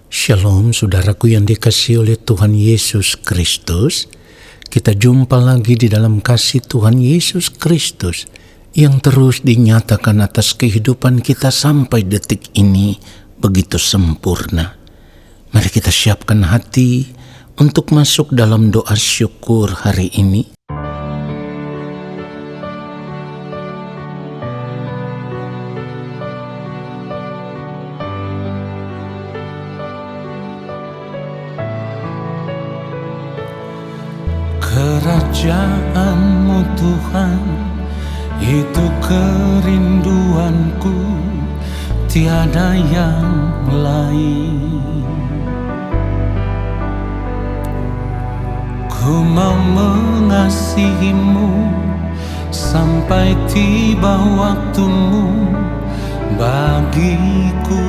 Shalom saudaraku yang dikasihi oleh Tuhan Yesus Kristus. Kita jumpa lagi di dalam kasih Tuhan Yesus Kristus yang terus dinyatakan atas kehidupan kita sampai detik ini begitu sempurna. Mari kita siapkan hati untuk masuk dalam doa syukur hari ini. Kerajaan-Mu Tuhan, itu kerinduanku, tiada yang lain. Ku mau mengasihi-Mu sampai tiba waktu-Mu bagiku.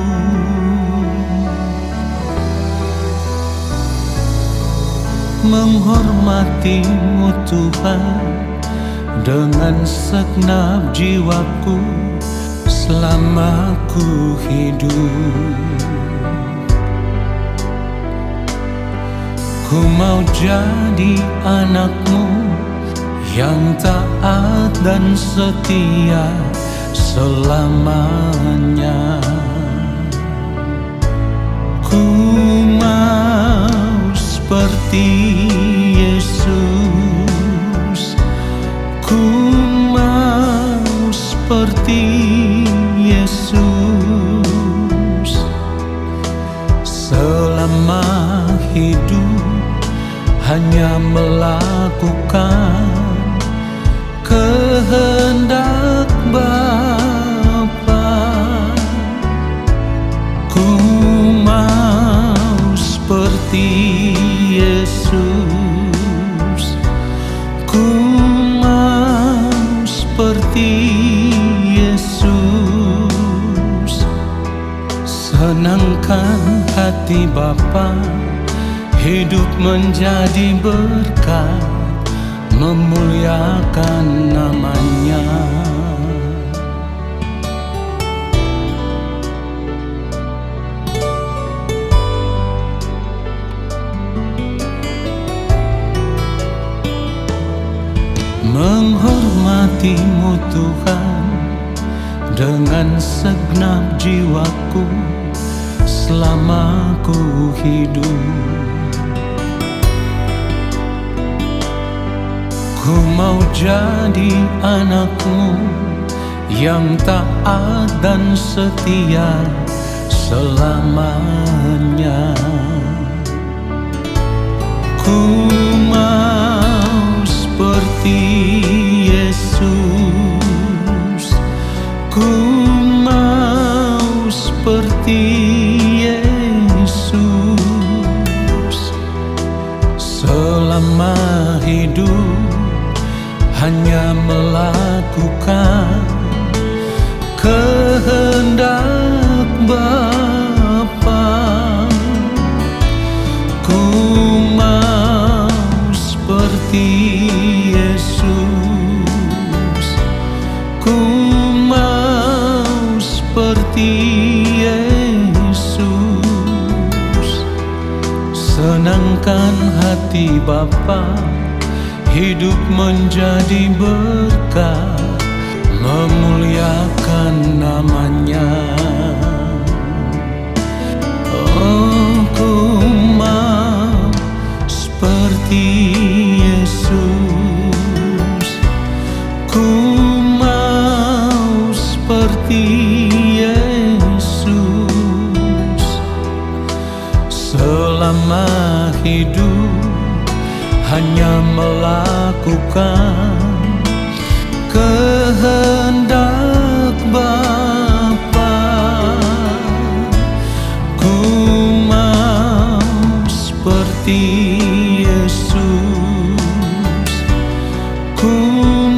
Menghormati-Mu Tuhan dengan segenap jiwaku selama ku hidup. Ku mau jadi anak-Mu yang taat dan setia selamanya. Ku mau seperti Yesus, ku mau seperti Yesus. Selama hidup hanya melakukan kehendak Bapa. Ku mau seperti Yesus, ku mau seperti Yesus. Senangkan hati Bapa, hidup menjadi berkat, memuliakan nama-Nya. Menghormati-Mu Tuhan dengan segenap jiwaku selama ku hidup. Ku mau jadi anak-Mu yang taat dan setia selamanya. Ku mau seperti Yesus, ku mau seperti Yesus. Selama hidup hanya melakukan kehendak Bapa. Ku mau seperti Yesus, ku mau seperti Yesus. Senangkan hati Bapa, hidup menjadi berkat, memuliakan nama-Nya. Oh, ku mau seperti Yesus, ku mau seperti Yesus. Selama hidup hanya melakukan kehendak Bapa. Ku mau seperti Yesus, ku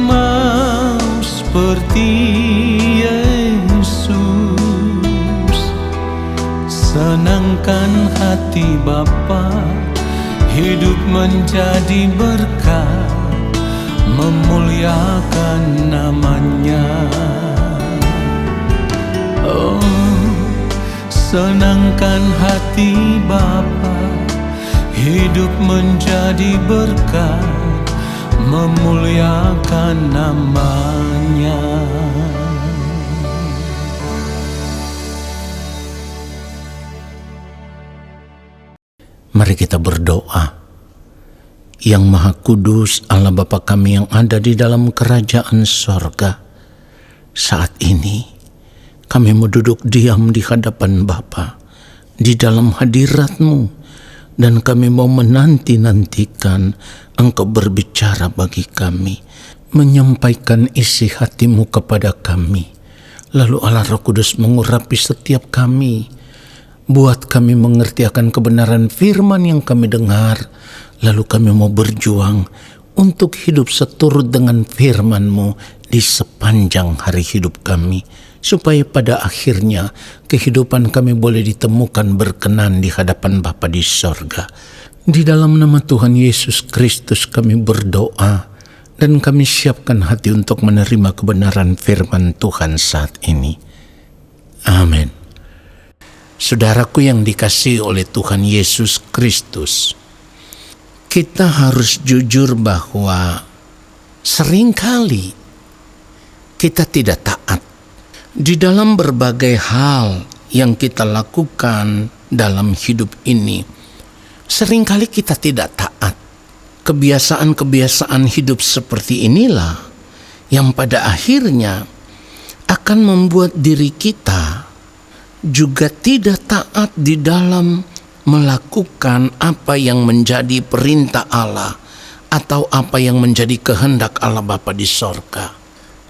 mau seperti Yesus. Senangkan hati Bapa, hidup menjadi berkat, memuliakan nama-Nya. Oh, Senangkan hati Bapa, hidup menjadi berkat, memuliakan nama-Nya. Mari kita berdoa. Yang Maha Kudus, Allah Bapa kami yang ada di dalam kerajaan sorga, saat ini kami mau duduk diam di hadapan Bapa, di dalam hadirat-Mu, dan kami mau menanti-nantikan Engkau berbicara bagi kami, menyampaikan isi hati-Mu kepada kami. Lalu Allah Roh Kudus mengurapi setiap kami, buat kami mengerti akan kebenaran firman yang kami dengar. Lalu kami mau berjuang untuk hidup seturut dengan firman-Mu di sepanjang hari hidup kami, supaya pada akhirnya kehidupan kami boleh ditemukan berkenan di hadapan Bapa di sorga. Di dalam nama Tuhan Yesus Kristus kami berdoa, dan kami siapkan hati untuk menerima kebenaran firman Tuhan saat ini. Amin. Saudaraku yang dikasihi oleh Tuhan Yesus Kristus, kita harus jujur bahwa seringkali kita tidak taat di dalam berbagai hal yang kita lakukan dalam hidup ini. Seringkali kita tidak taat. Kebiasaan-kebiasaan hidup seperti inilah yang pada akhirnya akan membuat diri kita juga tidak taat di dalam melakukan apa yang menjadi perintah Allah atau apa yang menjadi kehendak Allah Bapa di sorga.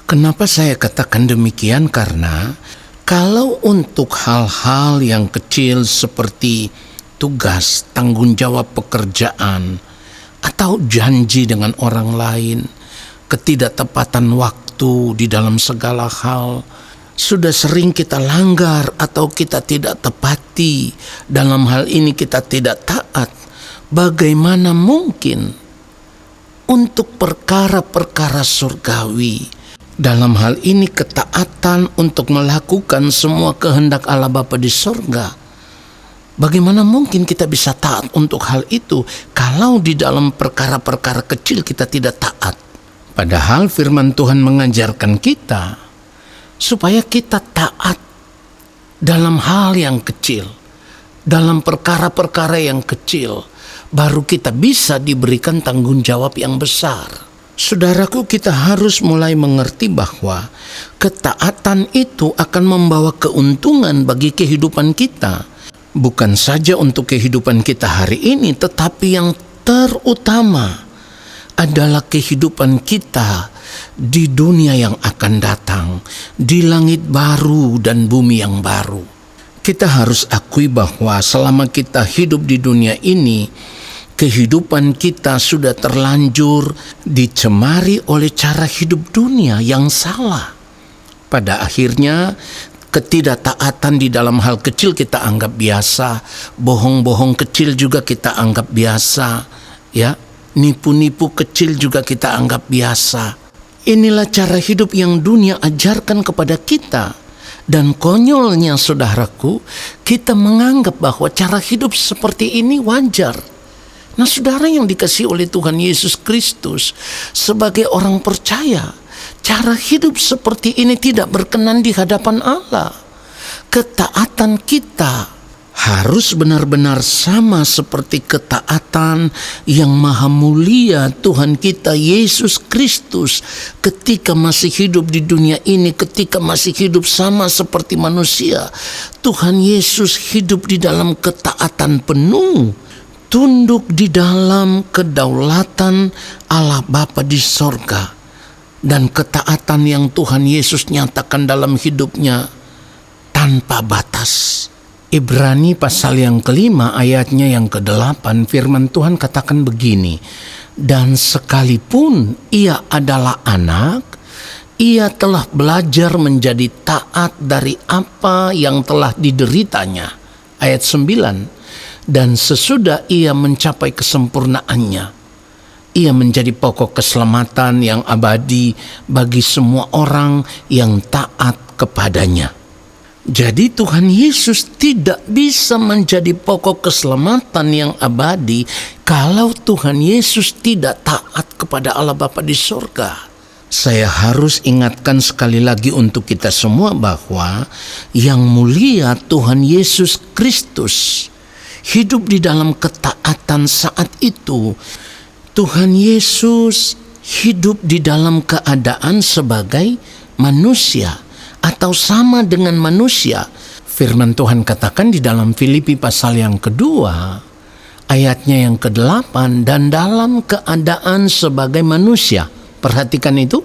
Kenapa saya katakan demikian? Karena kalau untuk hal-hal yang kecil seperti tugas, tanggung jawab pekerjaan, atau janji dengan orang lain, ketidaktepatan waktu di dalam segala hal, sudah sering kita langgar atau kita tidak tepati, dalam hal ini kita tidak taat, bagaimana mungkin untuk perkara-perkara surgawi, dalam hal ini ketaatan untuk melakukan semua kehendak Allah Bapa di sorga, bagaimana mungkin kita bisa taat untuk hal itu kalau di dalam perkara-perkara kecil kita tidak taat? Padahal firman Tuhan mengajarkan kita supaya kita taat dalam hal yang kecil, dalam perkara-perkara yang kecil, baru kita bisa diberikan tanggung jawab yang besar. Saudaraku, kita harus mulai mengerti bahwa ketaatan itu akan membawa keuntungan bagi kehidupan kita. Bukan saja untuk kehidupan kita hari ini, tetapi yang terutama adalah kehidupan kita di dunia yang akan datang, di langit baru dan bumi yang baru. Kita harus akui bahwa selama kita hidup di dunia ini, kehidupan kita sudah terlanjur dicemari oleh cara hidup dunia yang salah. Pada akhirnya, ketidaktaatan di dalam hal kecil kita anggap biasa, bohong-bohong kecil juga kita anggap biasa, ya, nipu-nipu kecil juga kita anggap biasa. Inilah cara hidup yang dunia ajarkan kepada kita. Dan konyolnya saudaraku, kita menganggap bahwa cara hidup seperti ini wajar. Nah, saudara yang dikasihi oleh Tuhan Yesus Kristus, sebagai orang percaya, cara hidup seperti ini tidak berkenan di hadapan Allah. Ketaatan kita harus benar-benar sama seperti ketaatan yang maha mulia Tuhan kita Yesus Kristus ketika masih hidup di dunia ini, ketika masih hidup sama seperti manusia. Tuhan Yesus hidup di dalam ketaatan penuh, tunduk di dalam kedaulatan Allah Bapa di sorga, dan ketaatan yang Tuhan Yesus nyatakan dalam hidupnya tanpa batas. Ibrani pasal yang ke-5 ayatnya yang ke-8, firman Tuhan katakan begini, dan sekalipun ia adalah anak, ia telah belajar menjadi taat dari apa yang telah dideritanya. Ayat 9, dan sesudah ia mencapai kesempurnaannya, ia menjadi pokok keselamatan yang abadi bagi semua orang yang taat kepadanya. Jadi Tuhan Yesus tidak bisa menjadi pokok keselamatan yang abadi kalau Tuhan Yesus tidak taat kepada Allah Bapa di sorga. Saya harus ingatkan sekali lagi untuk kita semua bahwa yang mulia Tuhan Yesus Kristus hidup di dalam ketaatan saat itu. Tuhan Yesus hidup di dalam keadaan sebagai manusia atau sama dengan manusia. Firman Tuhan katakan di dalam Filipi pasal yang kedua, ayatnya yang ke-8, dan dalam keadaan sebagai manusia. Perhatikan itu,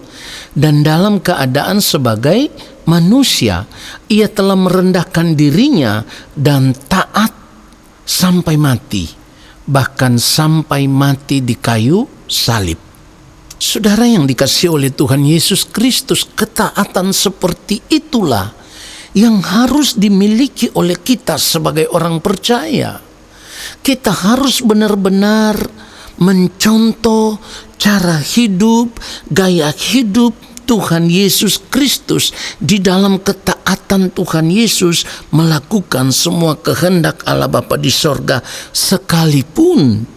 dan dalam keadaan sebagai manusia, ia telah merendahkan dirinya dan taat sampai mati, bahkan sampai mati di kayu salib. Saudara yang dikasihi oleh Tuhan Yesus Kristus, ketaatan seperti itulah yang harus dimiliki oleh kita sebagai orang percaya. Kita harus benar-benar mencontoh cara hidup, gaya hidup Tuhan Yesus Kristus. Di dalam ketaatan Tuhan Yesus melakukan semua kehendak Allah Bapa di sorga, sekalipun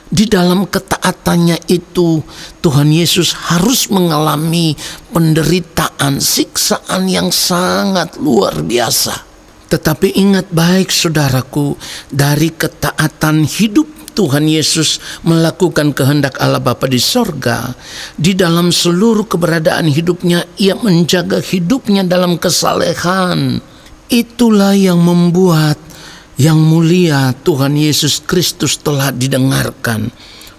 di dalam ketaatannya itu Tuhan Yesus harus mengalami penderitaan, siksaan yang sangat luar biasa. Tetapi ingat baik saudaraku, dari ketaatan hidup Tuhan Yesus melakukan kehendak Allah Bapa di sorga, di dalam seluruh keberadaan hidupnya ia menjaga hidupnya dalam kesalehan. Itulah yang membuat yang mulia Tuhan Yesus Kristus telah didengarkan.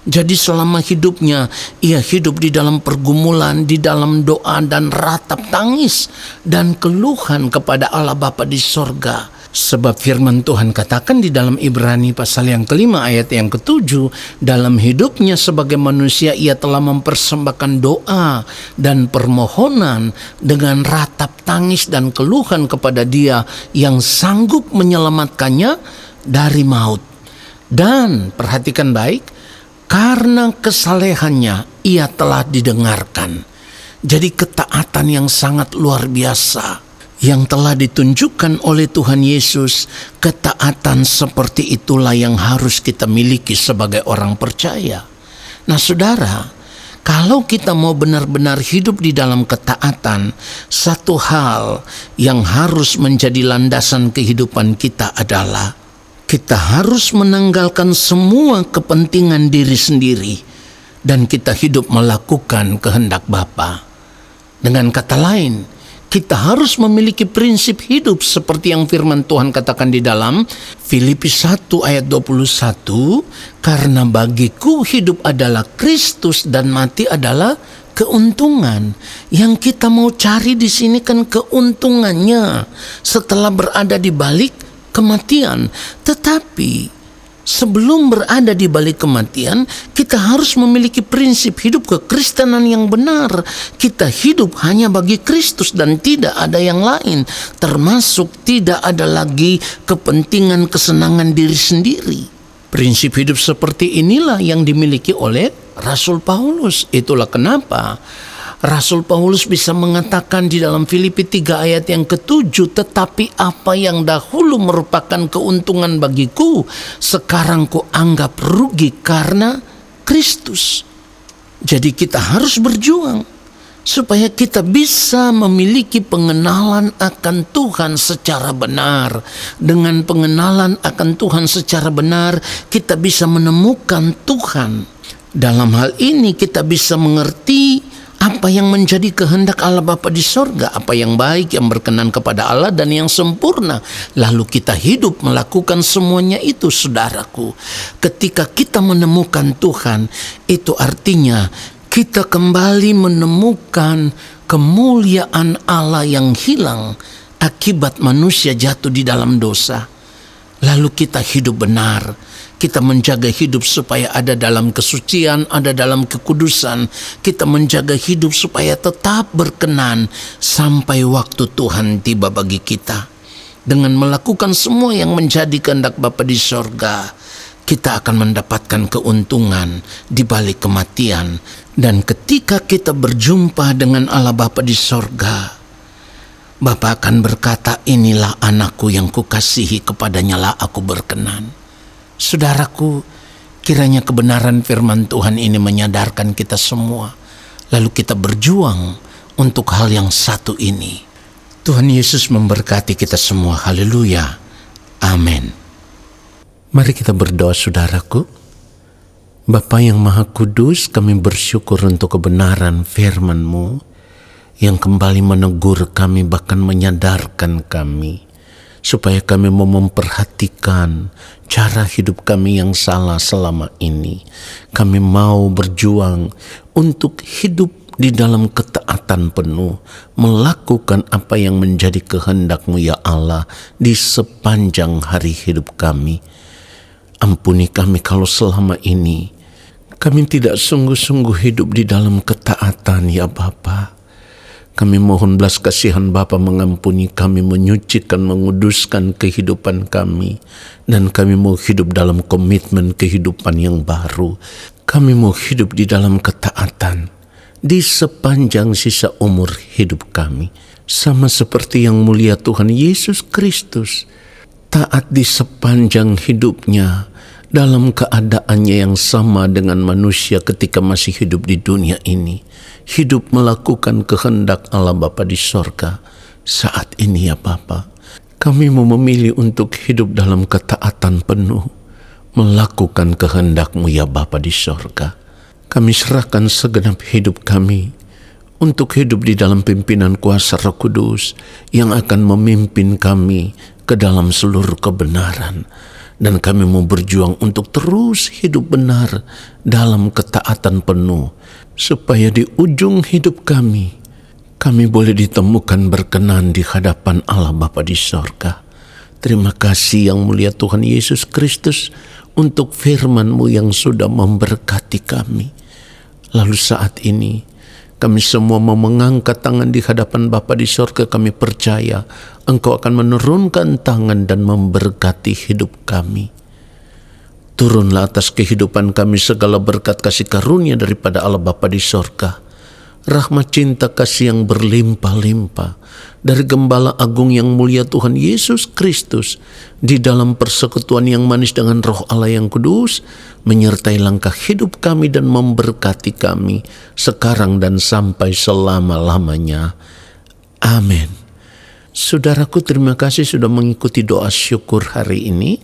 Jadi selama hidupnya ia hidup di dalam pergumulan, di dalam doa dan ratap tangis dan keluhan kepada Allah Bapa di sorga. Sebab firman Tuhan katakan di dalam Ibrani pasal yang ke-5 ayat yang ke-7, dalam hidupnya sebagai manusia ia telah mempersembahkan doa dan permohonan dengan ratap tangis dan keluhan kepada Dia yang sanggup menyelamatkannya dari maut. Dan perhatikan baik, karena kesalehannya ia telah didengarkan. Jadi ketaatan yang sangat luar biasa yang telah ditunjukkan oleh Tuhan Yesus. Ketaatan seperti itulah yang harus kita miliki sebagai orang percaya. Nah saudara, kalau kita mau benar-benar hidup di dalam ketaatan, satu hal yang harus menjadi landasan kehidupan kita adalah kita harus menanggalkan semua kepentingan diri sendiri dan kita hidup melakukan kehendak Bapa. Dengan kata lain, kita harus memiliki prinsip hidup seperti yang firman Tuhan katakan di dalam Filipi 1 ayat 21, karena bagiku hidup adalah Kristus dan mati adalah keuntungan. Yang kita mau cari di sini kan keuntungannya setelah berada di balik kematian. Tetapi sebelum berada di balik kematian, kita harus memiliki prinsip hidup kekristenan yang benar. Kita hidup hanya bagi Kristus dan tidak ada yang lain, termasuk tidak ada lagi kepentingan kesenangan diri sendiri. Prinsip hidup seperti inilah yang dimiliki oleh Rasul Paulus. Itulah kenapa Rasul Paulus bisa mengatakan di dalam Filipi 3 ayat yang ke-7, tetapi apa yang dahulu merupakan keuntungan bagiku, sekarang ku anggap rugi karena Kristus. Jadi kita harus berjuang supaya kita bisa memiliki pengenalan akan Tuhan secara benar. Dengan pengenalan akan Tuhan secara benar, kita bisa menemukan Tuhan. Dalam hal ini kita bisa mengerti apa yang menjadi kehendak Allah Bapa di sorga, apa yang baik, yang berkenan kepada Allah dan yang sempurna. Lalu kita hidup melakukan semuanya itu, saudaraku. Ketika kita menemukan Tuhan, itu artinya kita kembali menemukan kemuliaan Allah yang hilang akibat manusia jatuh di dalam dosa. Lalu kita hidup benar. Kita menjaga hidup supaya ada dalam kesucian, ada dalam kekudusan. Kita menjaga hidup supaya tetap berkenan sampai waktu Tuhan tiba bagi kita. Dengan melakukan semua yang menjadi kehendak Bapa di sorga, kita akan mendapatkan keuntungan di balik kematian. Dan ketika kita berjumpa dengan Allah Bapa di sorga, Bapa akan berkata, inilah anakku yang kukasihi, kepadanya lah aku berkenan. Saudaraku, kiranya kebenaran firman Tuhan ini menyadarkan kita semua, lalu kita berjuang untuk hal yang satu ini. Tuhan Yesus memberkati kita semua. Haleluya. Amin. Mari kita berdoa, saudaraku. Bapa yang Maha Kudus, kami bersyukur untuk kebenaran firman-Mu yang kembali menegur kami, bahkan menyadarkan kami, supaya kami mau memperhatikan cara hidup kami yang salah selama ini. Kami mau berjuang untuk hidup di dalam ketaatan penuh, melakukan apa yang menjadi kehendak-Mu ya Allah di sepanjang hari hidup kami. Ampuni kami kalau selama ini kami tidak sungguh-sungguh hidup di dalam ketaatan ya Bapa. Kami mohon belas kasihan Bapa mengampuni kami, menyucikan, menguduskan kehidupan kami. Dan kami mau hidup dalam komitmen kehidupan yang baru. Kami mau hidup di dalam ketaatan di sepanjang sisa umur hidup kami. Sama seperti yang mulia Tuhan Yesus Kristus, taat di sepanjang hidupnya dalam keadaannya yang sama dengan manusia ketika masih hidup di dunia ini. Hidup melakukan kehendak Allah Bapa di sorga. Saat ini ya Bapa, kami mau memilih untuk hidup dalam ketaatan penuh, melakukan kehendak-Mu ya Bapa di sorga. Kami serahkan segenap hidup kami untuk hidup di dalam pimpinan kuasa Roh Kudus yang akan memimpin kami ke dalam seluruh kebenaran. Dan kami mau berjuang untuk terus hidup benar dalam ketaatan penuh, supaya di ujung hidup kami boleh ditemukan berkenan di hadapan Allah Bapa di sorga. Terima kasih yang mulia Tuhan Yesus Kristus untuk firman-Mu yang sudah memberkati kami. Lalu saat ini kami semua mau mengangkat tangan di hadapan Bapa di sorga. Kami percaya Engkau akan menurunkan tangan dan memberkati hidup kami. Turunlah atas kehidupan kami segala berkat kasih karunia daripada Allah Bapa di sorga. Rahmat cinta kasih yang berlimpah-limpah dari Gembala Agung yang mulia Tuhan Yesus Kristus di dalam persekutuan yang manis dengan Roh Allah yang kudus, menyertai langkah hidup kami dan memberkati kami sekarang dan sampai selama-lamanya. Amin. Saudaraku, terima kasih sudah mengikuti doa syukur hari ini.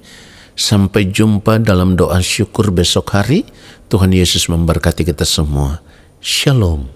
Sampai jumpa dalam doa syukur besok hari. Tuhan Yesus memberkati kita semua. Shalom.